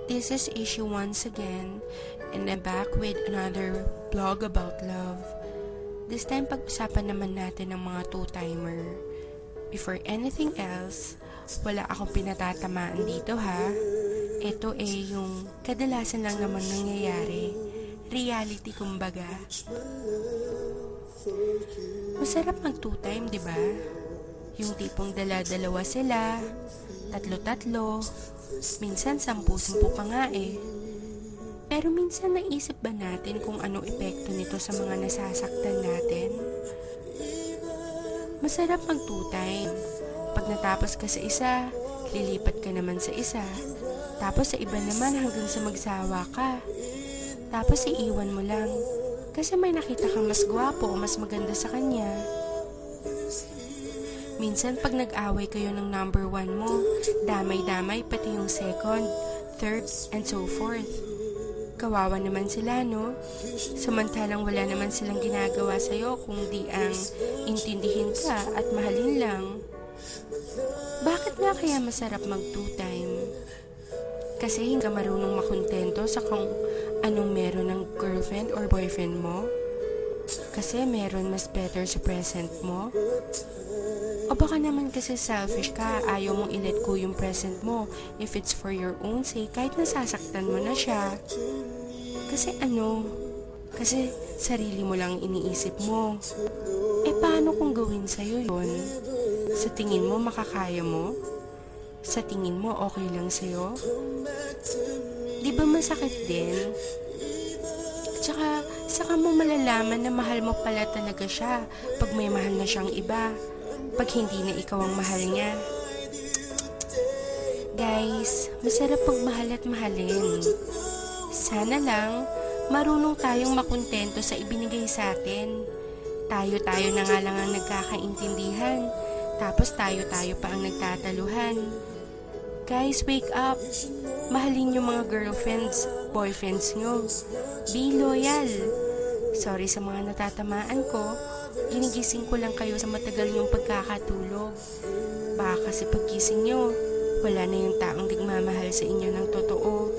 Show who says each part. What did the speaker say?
Speaker 1: This is Issue once again, and I'm back with another vlog about love. This time, pag-usapan naman natin ng mga two-timer. Before anything else, wala akong pinatatamaan dito ha. Ito yung kadalasan lang naman nangyayari. Reality kumbaga. Masarap mag two-time, di ba? Yung tipong dala-dalawa sila, tatlo-tatlo, minsan 10-10 pa nga eh. Pero minsan naisip ba natin kung anong epekto nito sa mga nasasaktan natin? Masarap mag two-time. Pag natapos ka sa isa, lilipat ka naman sa isa. Tapos sa iba naman hanggang sa magsawa ka. Tapos iiwan mo lang. Kasi may nakita kang mas gwapo o mas maganda sa kanya. Minsan pag nag-away kayo ng number 1 mo, damay-damay pati yung second, third, and so forth. Kawawa naman sila, no? Samantalang wala naman silang ginagawa sa'yo kung di ang intindihin ka at mahalin lang. Bakit nga kaya masarap mag two-time? Kasi hindi ka marunong makontento sa kung anong meron ng girlfriend or boyfriend mo? Kasi meron mas better sa present mo? O baka naman kasi selfish ka, ayaw mong i-let go yung present mo if it's for your own sake kahit nasasaktan mo na siya. Kasi sarili mo lang iniisip mo. Paano kung gawin sa'yo yun? Sa tingin mo makakaya mo? Sa tingin mo okay lang sa'yo? Di ba masakit din? Tsaka, saka mo malalaman na mahal mo pala talaga siya pag may mahal na siyang iba. Pag hindi na ikaw ang mahal niya. Guys, masarap pagmahal at mahalin. Sana lang, marunong tayong makontento sa ibinigay sa atin. Tayo-tayo na nga lang ang nagkakaintindihan. Tapos tayo-tayo pa ang nagtataluhan. Guys, wake up. Mahalin yung mga girlfriends, boyfriends nyo. Be loyal. Sorry sa mga natatamaan ko. Ginigising ko lang kayo sa matagal niyong pagkakatulog. Baka kasi paggising niyo, wala na yung taong nagmamahal sa inyo ng totoo.